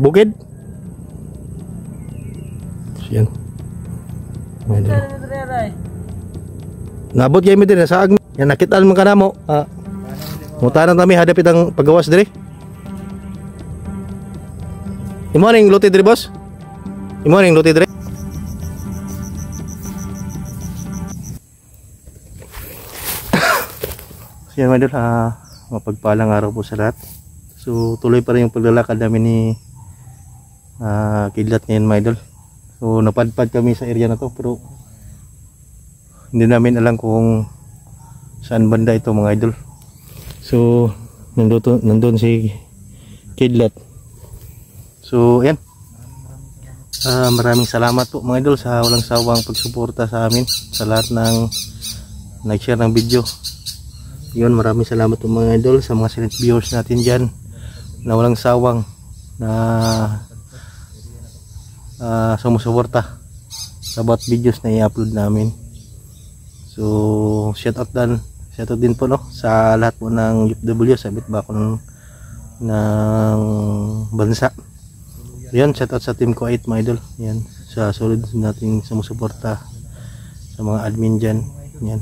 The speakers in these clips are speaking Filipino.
bukid. Yan. Nabot kayo mi din sa agmi. Yan nakitaan man kanamo. Mutanan kami hadapit ang paggawas diri. Imo ning luti diri boss? Imo ning luti diri? Yan mga idol, mapagpalang araw po sa lahat. So tuloy pa rin yung paglalakad namin ni Kidlat ngayon mga idol. So napadpad kami sa area na to pero hindi namin alam kung saan banda ito mga idol. So nandun si Kidlat. So ayan, maraming salamat po mga idol sa walang sawang pagsuporta sa amin, sa lahat ng nag-share ng video. Yun, maraming salamat po mga idol sa mga silent viewers natin dyan na walang sawang na sumusuporta sa bawat videos na i-upload namin. So shout out din po no sa lahat po ng UFW sa bitbakon ng bansa. Yan, shout out sa team ko 8 mga idol. Yan, sa solid nating sumusuporta sa mga admin dyan. Yan.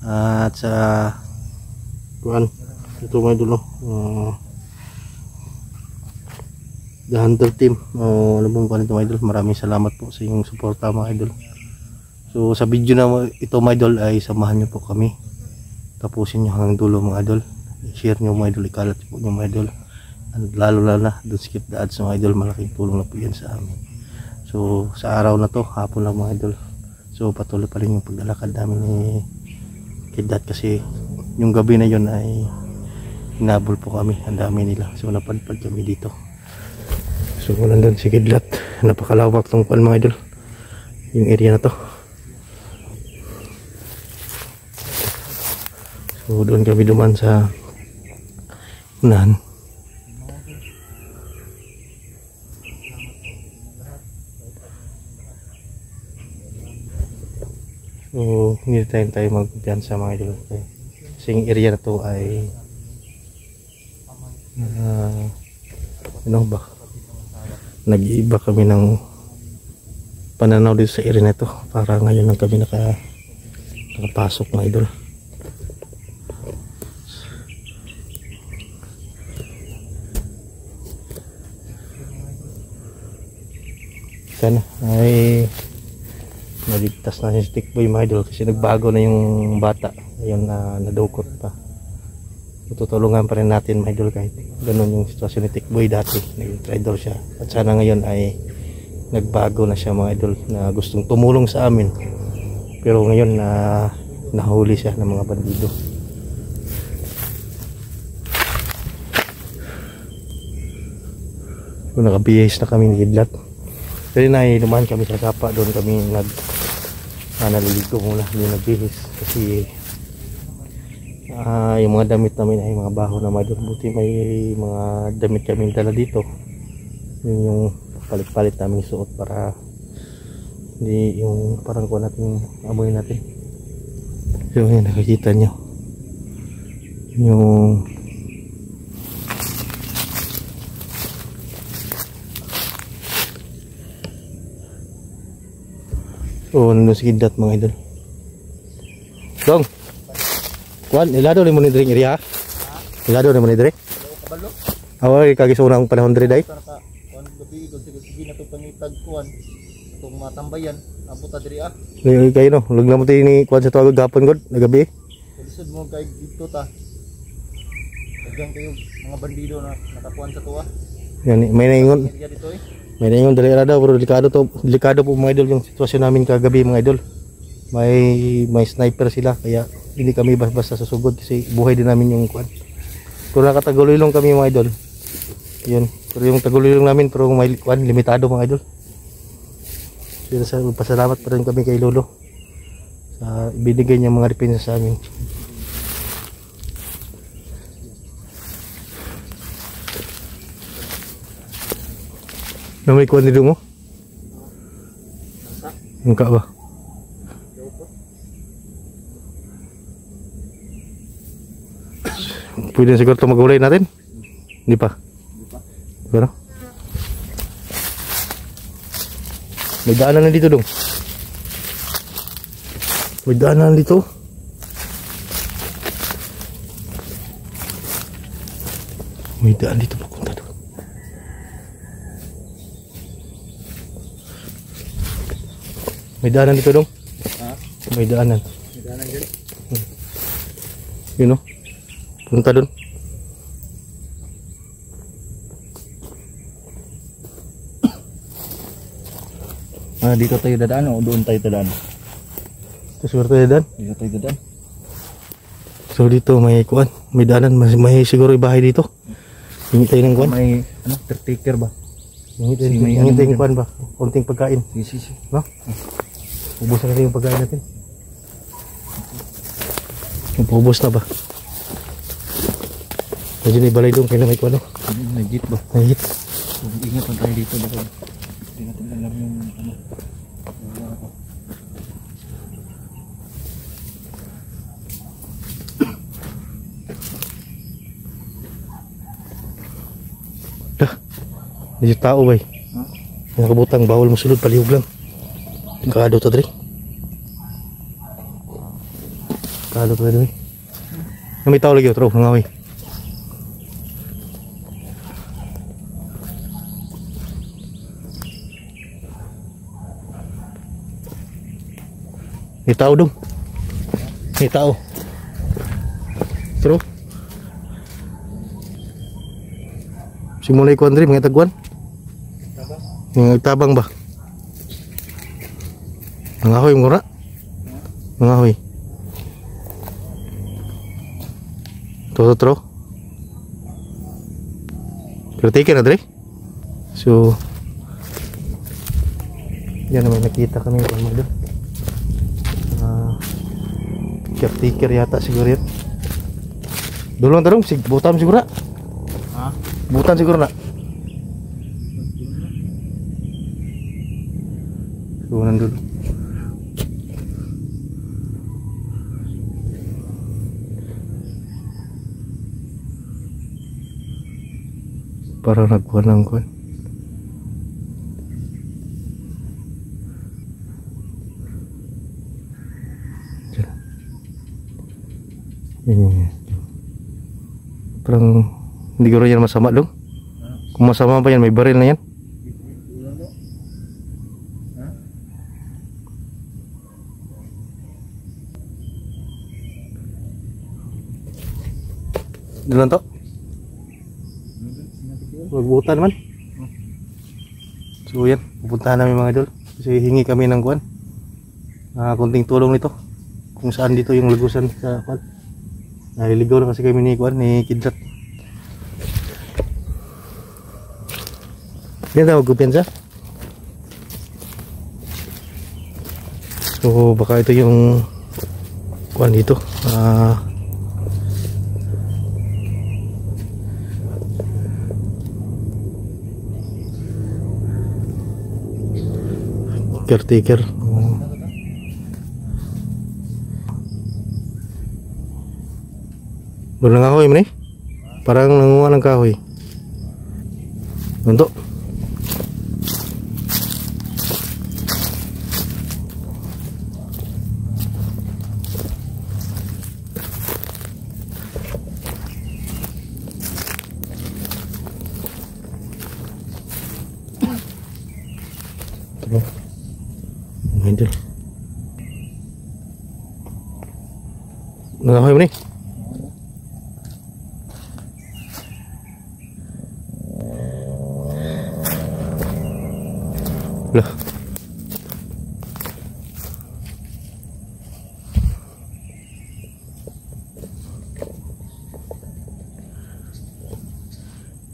At sa kuan ito mga idol, The Hunter team, ano pong kuan ito mga idol. Maraming salamat po sa inyong suporta mga idol. So sa video na ito mga idol ay samahan nyo po kami, tapusin nyo hanggang dulo mga idol. I-share nyo mga idol, ikalat po nyo mga idol. Lalo na don't skip the ads mga idol, malaking tulong na po yan sa amin. So sa araw na to, hapon lang mga idol. So patuloy pa rin yung paglalakad namin ni Kidlat kasi yung gabi na yun ay hinabol po kami, ang dami nila. So napadpad kami dito. So nandun si Kidlat, napakalawak tong pan mga idol, yung area na to. So doon kami duman sa unahan. So hindi tayo magpiyansa mga idol kasi yung area na to ay ano ba, nag-iiba kami ng pananaw dito sa area na to. Para ngayon lang kami nakapasok mga idol. Sana ay naligtas na si Stickboy mga idol kasi nagbago na yung bata. Ayun, nadukot pa. Tutulungan pa rin natin mga idol kahit ganun yung sitwasyon ni Stickboy dati. Nag-traitor siya at sana ngayon ay nagbago na siya mga idol, na gustong tumulong sa amin pero ngayon nahuli siya ng mga bandido. So, nakabihis na kami ni Kidlat. Pero lumahan kami sa kapa, doon kami naliligo muna, hindi nagbihis kasi yung mga damit namin ay mga baho na mga idol. Buti may mga damit kami dala dito, yun yung palit-palit namin suot para hindi yung parang kuha natin amoy natin. So yun, nakikita nyo yung nandun si Kidlat mga idol. Dong kuan, ilado ni mo ni drink area ha? Ilado ni mo ni drink? Awal kagisunang panahon diri day? Kuan gabi ko sige na to pangitag kuan itong matambayan abuta diri ah. Kayo no, lugla mo tayo ni kuan sa tuwag gapon god na gabi. Lisod mo kay dito ta. Dagang kayo mga bandido na nakakuan sa tuwa. Yan, may naingon. May naingon dali ra daw pero delikado po mga idol yung sitwasyon namin kagabi mga idol. May sniper sila kaya hindi kami basta susugod kasi buhay din namin yung kuan. Kung nakatagulilong kami mga idol. Yun, pero yung tagulilong namin pero may kuan limitado mga idol. So pasalamat pa rin kami kay Lolo sa binigay niya mga depensa sa amin. Na may kuwan nito mo? Engka ba? Pwede siguro ito mag-ulay natin? Hindi pa? Pero? May daanan na dito dong. May daanan dito. May daan dito papunta doon. May daanan dito dong. Ha? May daanan. May daanan dyan. Yun o. Punta doon. Dito tayo dadaan o doon tayo dadaan? Ito siguro tayo daan. Dito tayo dadaan. So dito may kuan. May daanan. May siguro ibahay dito. Hingi tayo ng kuan. May caretaker ba? Hingi may tayo ng kuan ba? Konting pagkain. Sige. No? Ubus na kasi yung pagkain natin. Ubus na ba? Medyo na ibalay doon. Kailan may kuan o? Nagit ba? Nagit. Ingat lang tayo dito. Baka hindi natin alam yung ano. Medyo tao ba eh. Yung kabutang bawal mo sulod, palihog lang. Kaado to dre. Kaado to dre. May tao lagi otro, nangawi. May tao dong. May tao. True. Simulay ko Andre, mga tagwan. Mga tabang ba? Nangahoy mura. Nangahoy. Totoo. Caretaker na Dre. So yan naman nakita kami kung mag doon. Caretaker yata siguro yan. Dulong tarong butam siguro. Ha? Butan siguro na. Sunan dulu. Parang nagkuhan ng kuhan. Ini. Parang hindi ko rin yan masama dong. Kung masama pa yan, may baril na yan. Doon to? Magbutan naman. So yan, pupuntahan namin mga idol. Kasi hingi kami ng kuhan. Kunting tulong nito. Kung saan dito yung lagusan sa kuhan. Naliligaw na kasi kami ni kuhan, ni Kidlat. Yan daw, magkupiyansa. So baka ito yung kuhan dito. Caretaker. Doon ng kahoy man eh. Parang nanguha ng kahoy. Untuk Hindi. Nangahoy mo ni? Lah.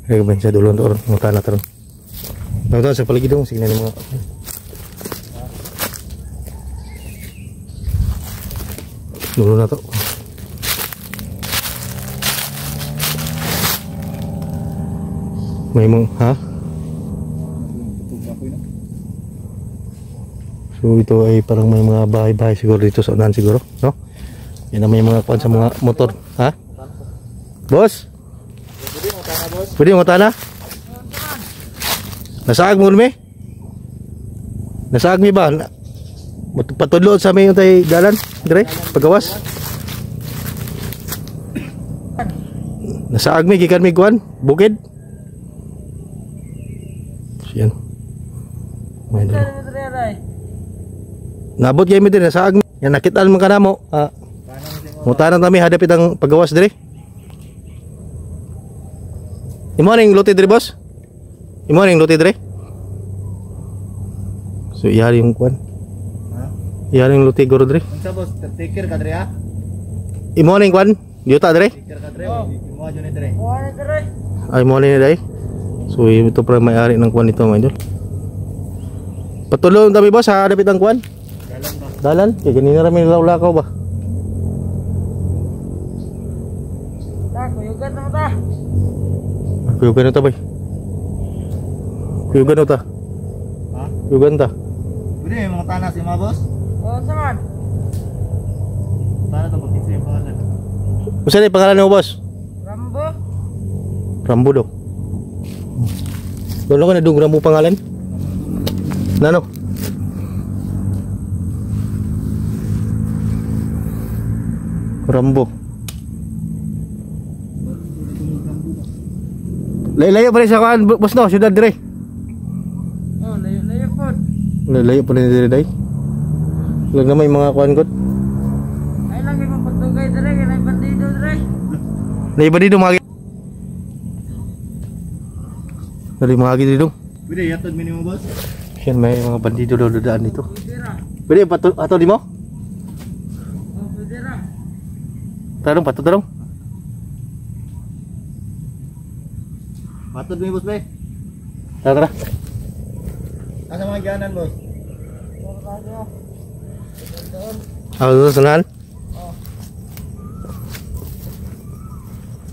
Kaya bansa dulu untuk orang mau tanah terus. Tahu-tahu siapa lagi dong sini mga. Dulu na to. May mga, ha? So ito ay parang may mga bahay-bahay siguro dito sa unahan siguro, no? Yan na may mga kuwan sa mga motor, ha? Boss? Pwede mo tana? Nasaag mo me? Nasa agmi ba? Patudlo sa may tay dalan, dire, pagawas. Nasa agmi gikan mi kuan, bukid. Yan. May dalo. Nabot kay mi dire sa agmi. Yan nakitaan man kanamo. Mutanan kami hadapit ang pagawas dire. Imo ning luti dire boss? Imo ning luti dire? So iyari yung kuan. Iyari yung luti guro dire. Unsa boss, take care ka dre ha? Imo ning kuan? Yuta dire? Take care ka dre. Imo adyo ni dre. Ay mo ni dai. So ito pa may-ari ng kuan nito mga idol. Patulong kami boss sa dapit ang kuan. Dalan, kay ganina ra may lakaw ba? Kuyugan na ta. Kuyugan na ta bay. Kuyugan na ta. Ha? Kuyugan ta. Pwede yung mga tanas yung mga boss? O, saan? Tana to mag-fix yung pangalan. Usa ni pangalan mo boss? Rambo? Rambo do. Doon ko na dung Rambo pangalan. Nano? Rambo. Layo-layo pa rin sa kuan boss no, syudad dire. Oh, layo-layo po. Layo pa rin dire day. Lang na may mga kuan kot. Ay, lagi mong pagtugay dire, kaya may bandido dire. Layo ba dito mga Dali mga dito. Pwede yatod minimum boss? Yan may mga bandido daw dadaan dito. Pwede ra. Pwede ato di mo? Oh, pwede ra. Tarong pato tarong. Patod mo yung boss be? Tara. Asa mga ganan boss? Pwede ra niyo. Doon. Ako sanahan.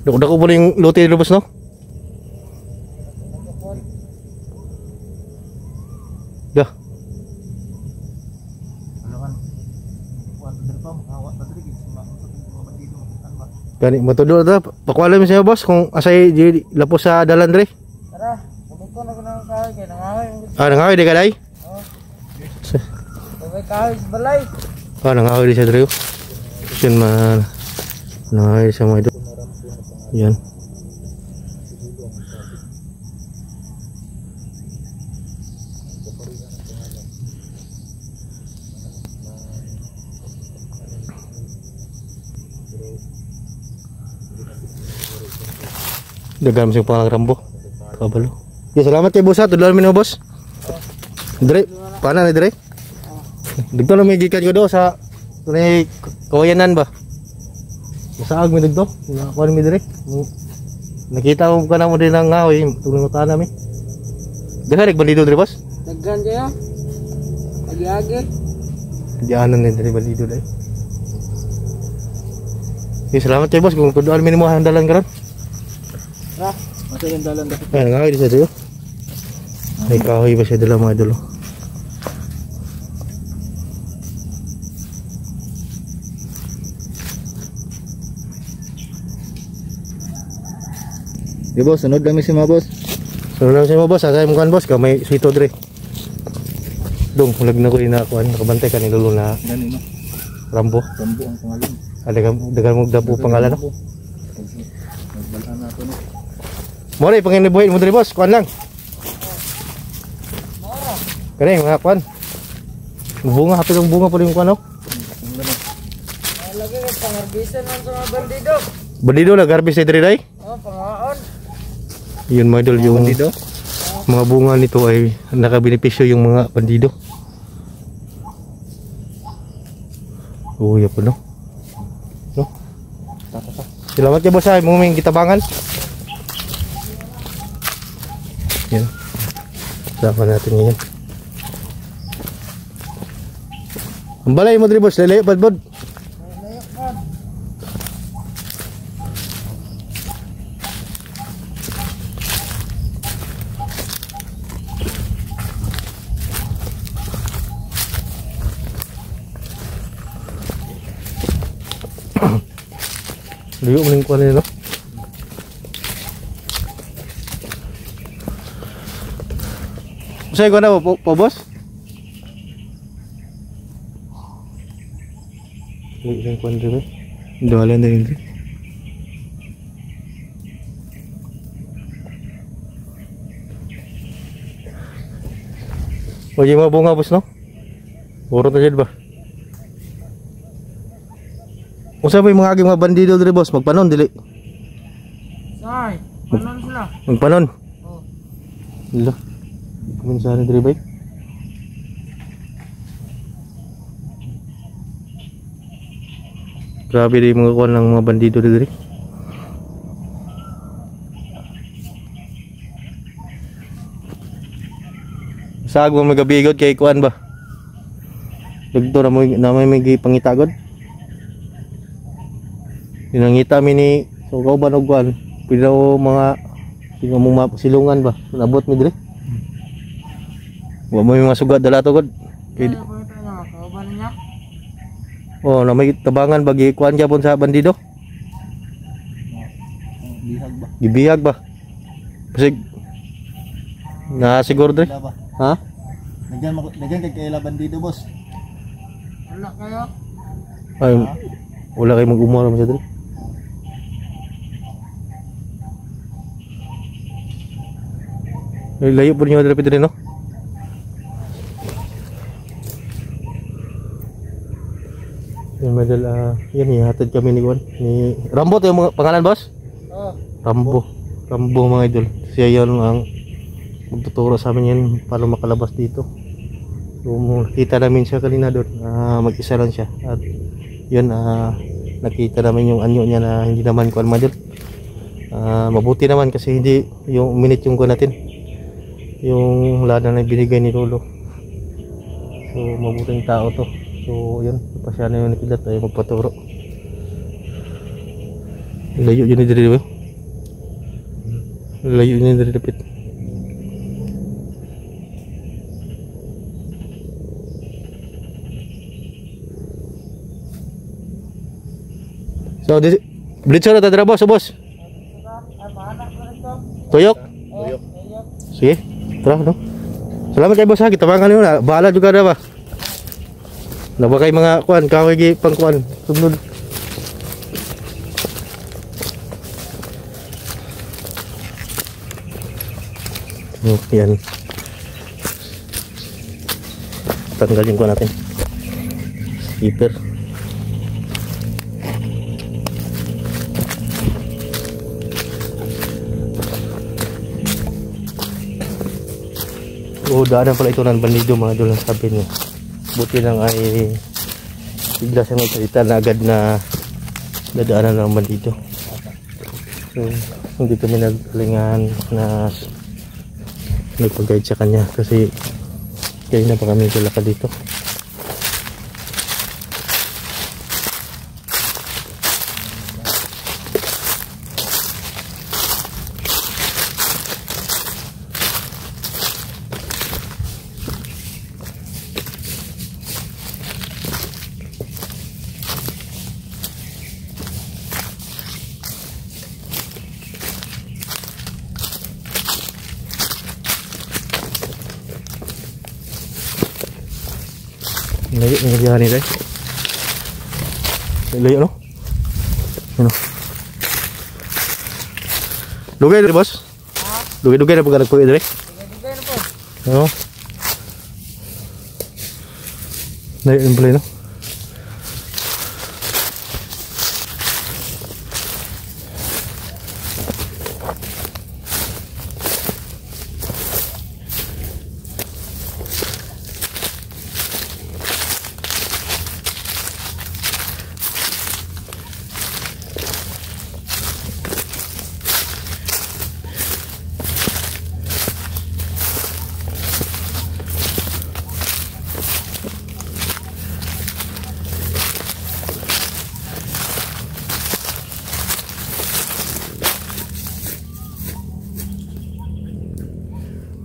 Dako-dako po yung lote dito boss no? Dah. Ano kan? Kuwan dere pa, awat pa dere gid sa mga bandido makitan ba? Gani matudo ta. Pakuala mi sa boss kung asay di lapos sa dalan dire. Tara, bukod ko na ko ng kahoy, kaya nangahoy. Nangahoy di ka day? Oh, sabay kahoy sa balay. Nangahoy di sa dire. Yan man. Nangahoy sa mga ito. Yan. Dagan mo siyang pangalang Rambo. Kabalo. Okay, salamat kay boss ha. Tudlan mo na boss. Dire, paano na dire? Dito na may gikan ko do sa kawayanan ba? Masaag mo dito. Nakuha mi dire. Nakita ko ka na mo din ang ngahoy. Tulong mo ta namin. Dahil bandido dire boss? Daggan kayo. Agi-agi. Dianan na dire bandido dai. Okay, salamat kay boss kung tudlan mo ang dalan karon. Tara. Masa yung dalan dapat. Ay, nangahoy di sa dito. May kahoy ba siya dala mga idolo? Di boss, sunod lang si mga boss. So lang siya mo boss, asay mo kan boss, kamay sito dire. Dong, hulag na ko inakuan, nakabantay ka ni Lolo na Gani no. Rambo. Rambo ang pangalan. Dagan mo dapo pangalan no. Nagbalaan na to no. Mori panginabuhi mo dire boss, kuan lang. Kani mga kuan. Bunga hapit ang bunga pa rin kuan no. Ay, lagi ko pangarbisan lang sa mga bandido. Bandido na garbis dire day. Oh, pangaon. Yun mga idol yung Bandido. mga bunga nito ay nakabenepisyo yung mga bandido. Oh, ya po no. No. Salamat kay boss ay muming kitabangan. Yan. Sama natin ngayon. Ang balay mo diri boss, lalayo badbod. Layo po. Layo mo ning kuan nila. Usay ko na po boss. Isang kuan diri. Dalan din diri. Wala mga bunga boss no? Puro na dyan ba? Kung saan ba yung mga aging mga bandido diri boss? Magpanon dili? Say, panon sila. Magpanon? Oh. Hala. Kumin saan diri ba? Grabe din mga kuan ng mga bandido diri. Sag mo magabigod kay kuan ba? Dugto na may pangitagod. Dinangita mi ni so kauban og kuan. Pila mga silungan ba? Nabot mi diri. Wa mo mga sugat dala to god. Kaya po ito na, kauban niya. Oh, na may tabangan bagi kuan gyapon sa bandido. Bihag ba? Gibihag ba? Pasig na siguro diri. Wala ba? Ha? Nagyan kay kaila bandido boss. Wala kayo. Ay, wala kay mag-umara mo siya diri. Layo po niyo diri pidiri no? Yung medal yan ihatid kami ni Juan ni Rambo to yung mga pangalan boss? Oh. Rambo mga idol. Siya yan ang magtuturo sa amin yan para makalabas dito. So nakita namin siya kanina doon. Mag-isa lang siya at yun nakita namin yung anyo niya na hindi naman kuan madol. Mabuti naman kasi hindi yung minute yung kuan natin. Yung lana na binigay ni Lolo. So mabuting tao to. So yun, pasya na yung nakilat ay magpaturo. Layo yun ni diri ba? Layo yun ni diri dapit. So blitzer na tadra boss, boss. Ay, maanak na rin to. Tuyok. Tuyok. Sige, tara no. Salamat kay boss ha, kitabangan niyo na. Bahala juga na ba? Na ba kay mga kuan, kaway gi pang kuan. Sunod. Yan. Tanggalin ko natin. Skipper. Daanan pala ito ng bandido mga idol ang sabi niya. Buti lang ay bigla siyang nagsalita na agad na dadaanan ng bandido. So hindi kami nagkalingahan na nagpag-guide sa kanya kasi kaya na pa kami tulaka dito. Layo ng biyahe nila. Layo no? Ano? Lugay dito boss? Ha? Lugay na pag nagpuwi dito. Dugay na po. Ano? Layo ng play no?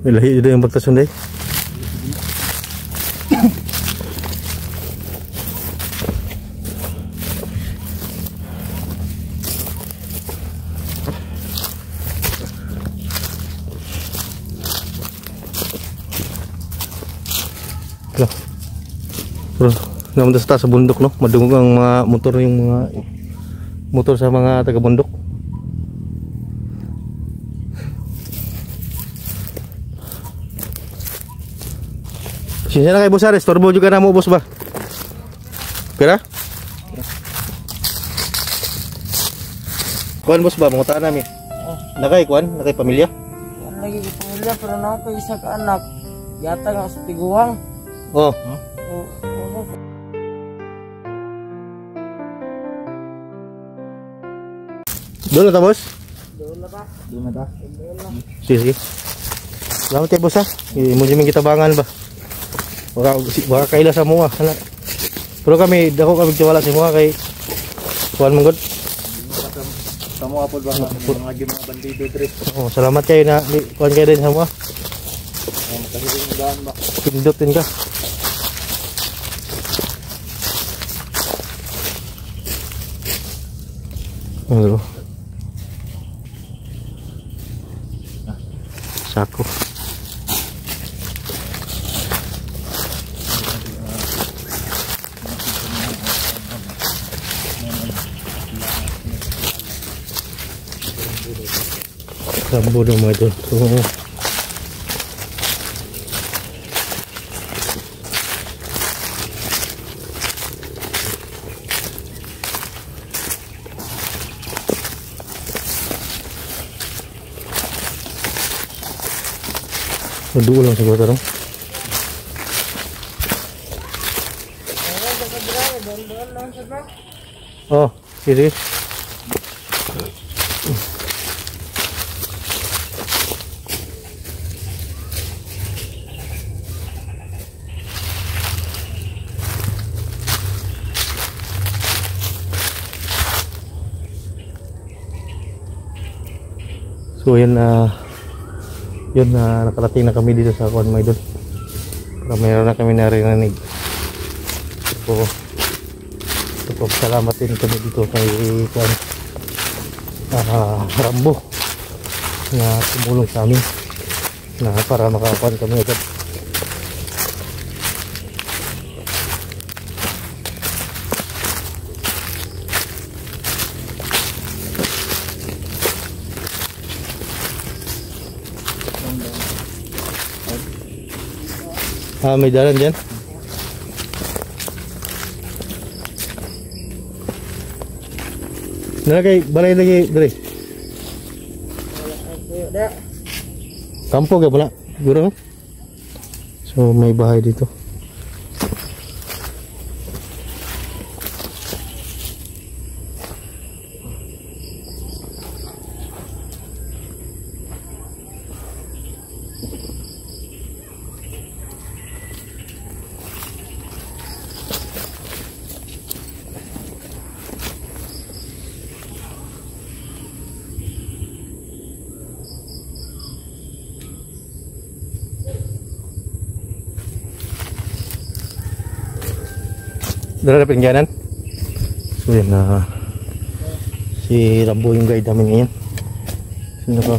May lahi dito yung pagtasunday. Bro. Namunta sa taas sa bundok, no? Madungog ang mga motor, yung mga motor sa mga taga-bundok. Sinya na kay boss Ares, turbo juga na mo boss ba? Kira? Kuan boss ba, mangutaan namin. Nakay kuan, nakay pamilya? Yan lagi pamilya pero na ako isa ka anak. Yata nga sa tiguang. Oh. Doon na ta boss? Doon na ba? Doon na ta. Doon na. Sige. Salamat kayo boss ha. Imujimin kita bangan ba? Baka kaila sa mga. Pero kami, dako kami tiwala sa mga kay kuan manggod. Tamo apod ba mga gym mga bandido dre. Oh, salamat kayo na kuan kayo din sa mga. Makahilong daan ba. Pindutin ka. Ano? Sako. Rambo dong mga idol. Maduo lang siguro tarong. Oh, sige. So yun nakarating na kami dito sa Kuan mga idol. Para mayroon na kami narinig. So salamat din kami dito kay Kuan Rambo na tumulong sa amin na para makakuan kami agad. May dalan dyan. Nalagay, balay lagi, Dre. Kampo ka pala, siguro no? So may bahay dito. Dala na pingganan. So yan si Rambo yung guide namin ngayon. Sino ko?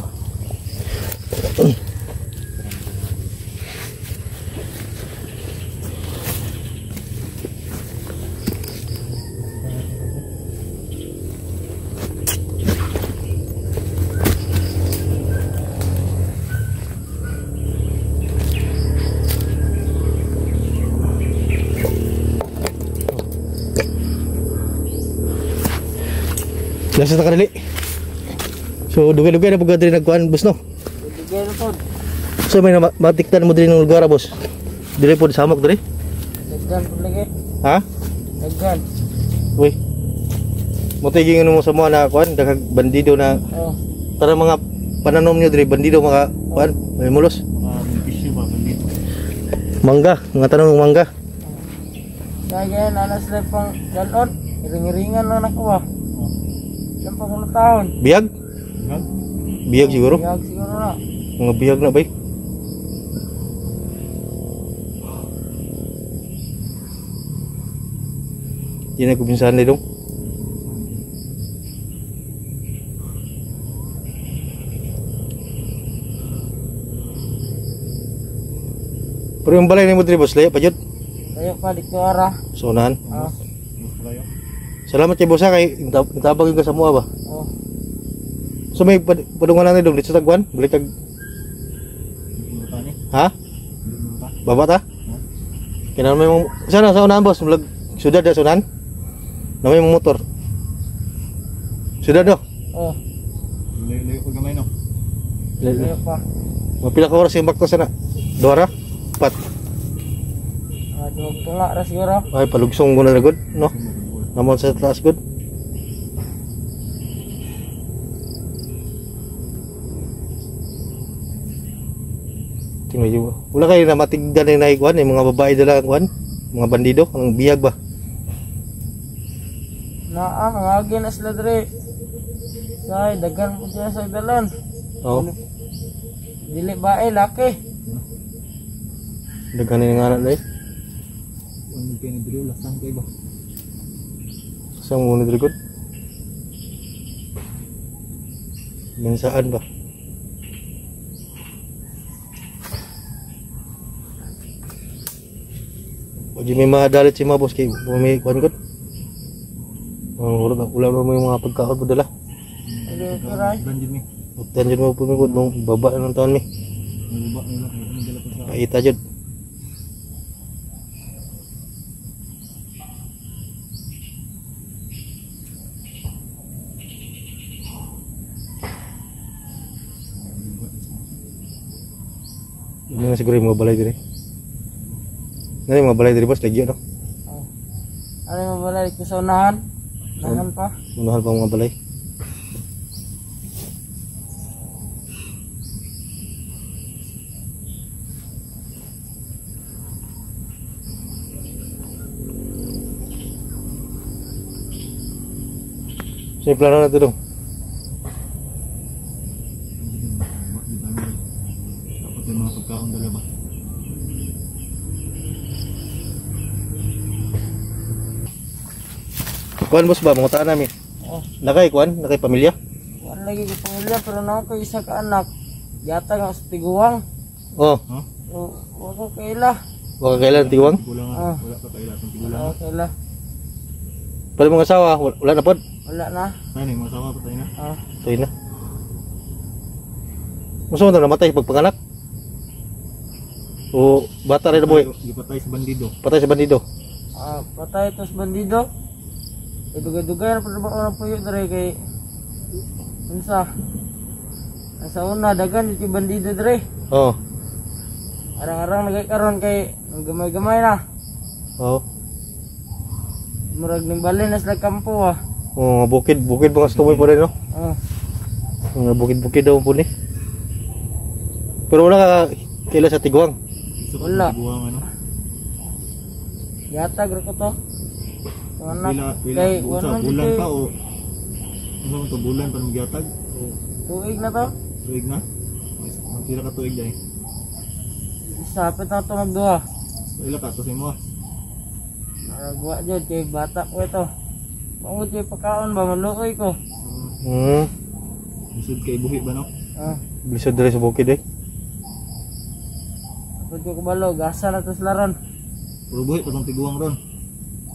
Nasa ta kadali. So dugay-dugay na pagka diri nagkuan boss no. Dugay na pod. So may matiktan mo diri ng lugar boss. Diri pod samok diri. Daggan pod lagi. Ha? Daggan. Uy. Mo tiging mo sa mga na kuan daghang bandido na Oh. para mga pananom nyo diri bandido mga kuan may mulos. Issue ba bandido. Mangga, mga tanong mangga. Kaya anas na pang galon. Iring-iringan lang ako ba. Ilang pa sa taon. Biyag? Biyag siguro. Biyag siguro na. Mga biyag na bay. Hindi na kubinsahan na dong. Pero yung balay ni mo diri boss, layo pa jud. Kayo pa di ko ara. Sa unahan. Kalayo. Salamat kay boss ha, kay tabag yung kasamuha ba. Oh. So may padungan lang dito sa tagwan, balik kag ha? Baba ta? Kailangan may mong sana sa unahan boss, mulag sudad sa unahan. Na may mong motor. Sudad do. Oh. Layo ko gamay no. Layo pa. Mapila ka oras yung bakto sana? 2 ra? 4. Duwag ko nga ra siguro. Ay palugsong ko na good, no? Namon sa taas good. Tingnan niyo. Wala kayo na matigdan na naikuan, yung mga babae dala kuan, mga bandido, ang biyag ba? Naa mga agi na sila dre. Say dagan po siya sa dalan. Oo. Dili bae laki. Dagan ni nga na Ano kay ni Dre lasan kay ba? sa muna diri good. Saan ba? Pag may madalit si Mabos kay may kuan good. Wala mo yung mga pagkaon po dala. Dili kiray. Banjid ni. Utan jud mo pumigod nung baba ng taon mi. Baba nila kay dala pa sa. Paita jud. Ini siguro yung mga balay diri. Nani mga balay diri boss lagi no. Oh. Ano mo balay ko sa unahan? Unahan pa. Unahan pa mga balay. Sino plano na ito dong? Dapat yung mga pagkaon dala ba? Kuan boss ba? Mga taan namin. Oh. Nakay kuan? Nakay pamilya? Wala lagi ko pamilya pero na ako isa ka anak. Yata nga sa tiguang. Oh. Ha? So, wala kaila. Wala kailan tiguang? Tigulangan. Wala pa kaila tong tigulangan. Wala kaila. Pwede mga asawa? Wala na pod? Wala na. Ay ni masawa pa tayo na. Ah. Tuloy na. Gusto mo na namatay pag panganak? O bata rin na buhay? Gipatay sa bandido. Patay sa bandido? Patay tos bandido. Idugay-dugay na pa po yun dere kay unsa. Sa una dagan yung bandido dere. Oo. Arang-arang nagkaroon kay gamay-gamay na. Oo. Murag ning balin na sila kampo ah. Oo, bukid mga stumoy po rin no? Oh. Mga bukid daw po ni. Pero wala ka kaila sa tiguang? Wala. Tiguang ano? Yata gro ko to. Anak Wila bulan pa o ano to bulan pa magyatag? tuig na to. Tuig na? Magtira ka tuig dahil. Sapit na to magduha. Wala ka to sa mo. Nagwa jud kay bata ko ito. Mangud kay pagkaon ba maluoy ko. Bisod kay buhi ba no? Bilisod diri sa bukid eh. Pwede ko balo, gasa na to sila ron. Puro buhi pa tong tiguang ron.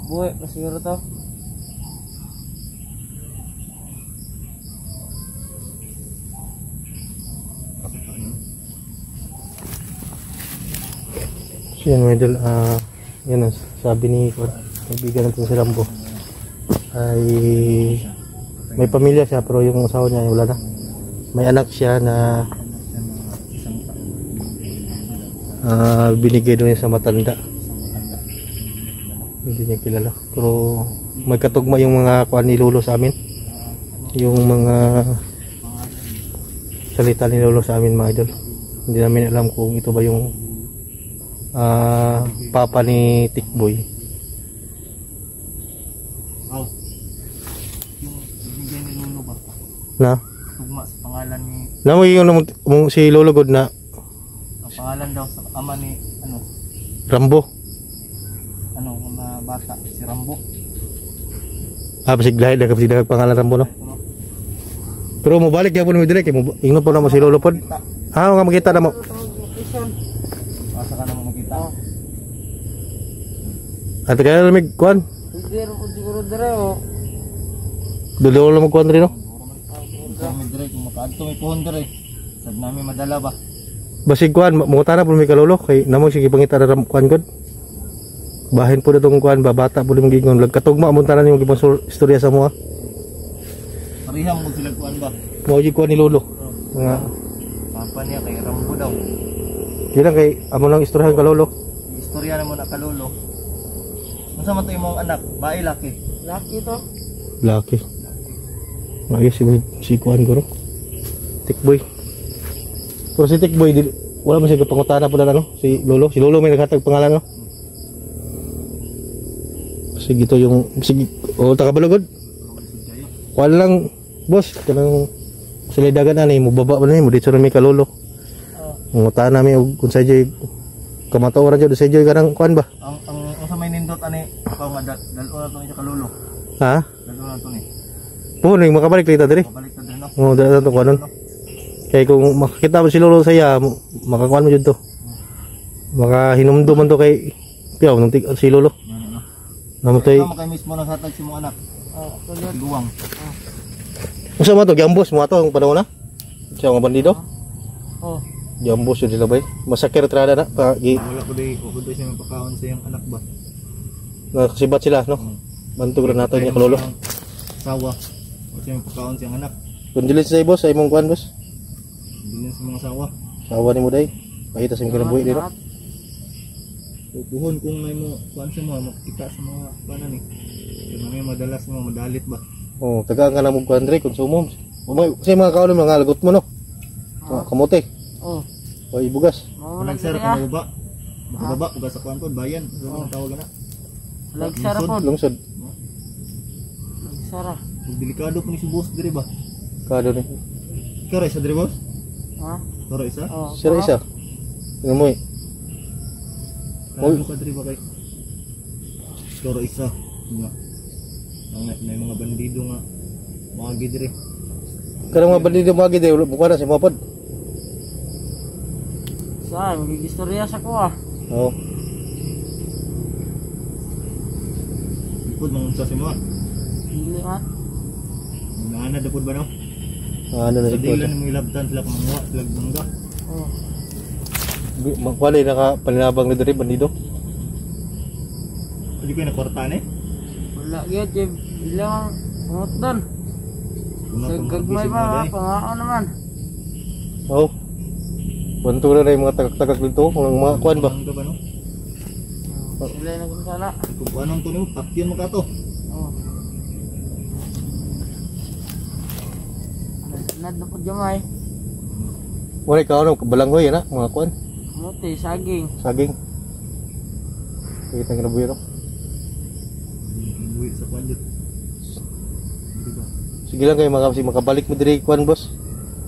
Buhay pa siguro to. So yan mga idol, yan ang sabi ni kaibigan natin si Rambo ay may pamilya siya pero yung asawa niya wala na. May anak siya na binigay doon sa matanda. Hindi niya kilala pero may katugma yung mga kuan ni Lolo sa amin, yung mga salita ni Lolo sa amin mga idol. Hindi namin alam kung ito ba yung papa ni Tikboy. Yung binigay ni Lolo ba? Na? Tugma sa pangalan ni Namo yung si Lolo God na ang pangalan daw sa ama ni ano? Rambo. Ano mga bata si Rambo. Pasig lahi na kapag pangalan Rambo no. Pero mo balik gyapon mo dire kay mo ingno po na mo si Lolo pod. Nga makita na mo. Asa ka na mo makita? At kaya lamig kuan. Hindi rin po siguro dire o. Dulo lang magkuan rin no. Kami dire kung makaadto may pohon dire. Sad namin madala ba. Basig kuan mungutana po may kalolo kay namong sige pangita ra kuan gud. Bahin po datong kuan ba bata po limong gingon lag katugma mo tanan yung gibang istorya sa mo. Pariham mo sila kuan ba. Mao gi kuan ni lolo. Nga Papa niya kay Rambo daw. kailan kay amo lang istoryahan kalolo. Istorya naman na kalolo. Unsa man to imong anak? Bae laki. Laki to. Laki. Lagi si kuan guro. Tikboy. Pero si Tikboy wala man siya kapangutana po na ano si lolo. Si lolo may naghatag pangalan no. Sige to yung sige taga balugod. Wala lang boss kanang salidagan ani mo baba man ni mo dito mi kalolo. Ngutan nami og kun sa jay kamataw ra jud sa jay kanang kuan ba? Ang sa may nindot ani pa nga dalo na to ni kalolo. Ha? Dalo na to ni. Po ning makabalik kita diri. Pabalik ta din no. Oh dala to kuanon. Kay kung makakita mo si lolo saya makakuan mo jud to. Makahinumdum man to kay piaw nung si lolo. Namatay. Tama kay mismo na hatag si mong anak. Kulot. Luwang. Usa mo to giambos mo ato ang panahon na? Siya mga bandido. Oh. Giambos yun sila bay. Masakir trada na pa Wala ko day siya mapakaon sa iyang anak ba. nakasibat sila no. Bantog ra nato niya kalolo. Sawa. O siya mapakaon sa iyang anak. Condolence sa boss sa imong kuan boss. Bilin sa mga sawa. Sawa ni mo day. Pakita sa imong kinabuhi dito. Buhon kung may mo kuan sa mga makita sa mga kuanan ni. Kung may madalas mo madalit ba. Oh, taga ka na mo kuan dre konsumo. Sa mga kaon mga lagot mo no. Kamote. Oh. O ibugas. Mao lang Nagsara dire. ka baba. Makababa ugas sa kuan ko bayan. Ano tawag na? Lagsara po. Lungsod. Lagsara. Delikado po ni si boss dire ba? Kado ni. Karo isa dire boss? Ha? Karo isa? Oh. Sira isa. Ngamoy. Karo ka dire ba kay? Karo isa. Nga. May mga bandido nga magi dire. Karang mga bandido magi day buka na si mapod. Saan magigistorya sa ko ah. Oh. Ikod mangunsa si mo. Dili man. Naana dapod ba no? Ano na Sa si dilan mo ilabtan sila kamanguha sila bangga. Oh. Magwalay naka palinabang na diri bandido. Hindi ko na kwartane. Wala gyud kay bilang ungot doon. Gagmay pa pangao naman. Oh. Bantu na yung mga tagak-tagak dito, mga kuan ba? Bangga ba no? Sila na kung sana. Kung anong to nimo, pakyan mo ka to. Oh. Nad na po jamay. Wala ka ano, balanghoy na, mga kuan, Muti saging. saging. Kita nga nabuyo no. Buwi sa kuan jud. Diba? Sige lang kayo makabalik mo diri kuan boss.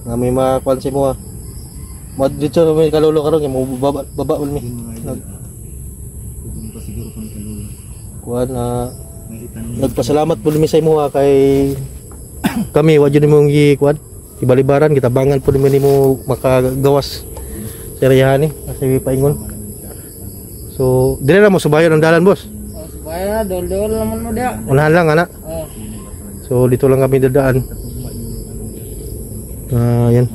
Nga may mga kuan si mo ha. Dito may kalolo karon kay mo baba ulmi. Yun mga idol. Pupunta siguro kami kalula. Kuan May itanong. nagpasalamat po mi sa imo ha kay kami wa jud nimo gi kuan. Ibalibaran kita bangan po nimo makagawas. Seriyahan ni kasi paingon. So, dire na mo subayon ang dalan boss. Oh, supaya na dol-dol naman mo dia. Unahan lang ana. Oh. So dito lang kami dadaan. Yan.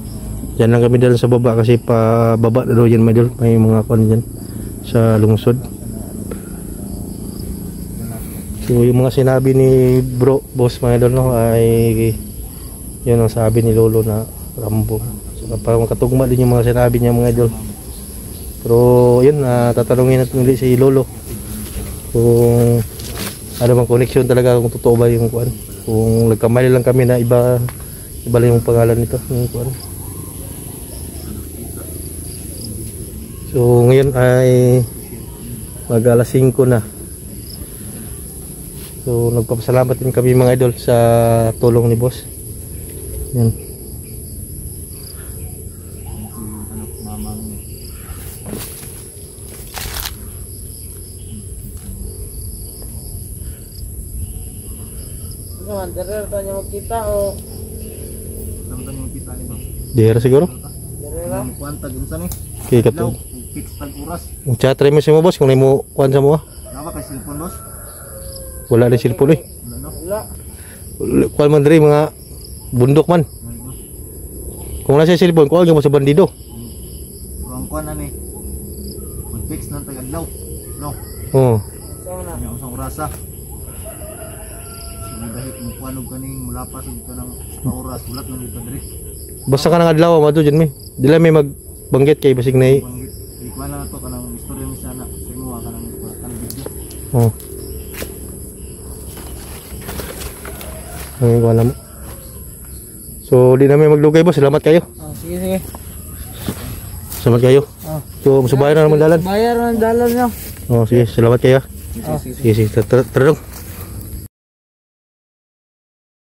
Diyan lang kami dadaan sa baba kasi pa baba na daw yan may mga kuan diyan sa lungsod. So yung mga sinabi ni boss mga idol no ay yun ang sabi ni lolo na Rambo. So parang katugma din yung mga sinabi niya mga idol. Pero yun tatanungin natin ulit si lolo kung ano bang connection talaga kung totoo ba yung kuan. Kung nagkamali lang kami na iba lang yung pangalan nito yung kuan. So ngayon ay mag alas 5 na. So nagpapasalamat din kami mga idol sa tulong ni boss. Yan. Naman dere tanya magkita o Samtan yung kita nito. Dihera siguro. dere ra. Kuan tag unsa ni? Okay kato. Fix tag oras. Chat try mo si mo boss kung may mo kuan sa mo. Napa kay cellphone boss? Wala na cellphone eh. Wala no. Wala. Kuan man diri mga bundok man. Kung wala siya cellphone, kuha mo sa bandido. Kurang kuan ani. Mag-fix nang tagadlaw. No. Oo. Sa una. Nya usang orasa. Sige dahil kung kuan og kaning mulapas og kanang oras ulat nang dito diri. Basta ka nang adlaw mo dyan mi. Dila may magbanggit kay basig na Ikuan na to kanang istorya mi sana sa imo kanang video. Oo. Ay, kuha na mo. So, di na may maglugay boss. Salamat kayo. Sige, sige. Salamat kayo. So, masubayan na naman dalan. Bayar ng dalan nyo. Oh, sige. Salamat kayo. Sige, sige. Tara dong.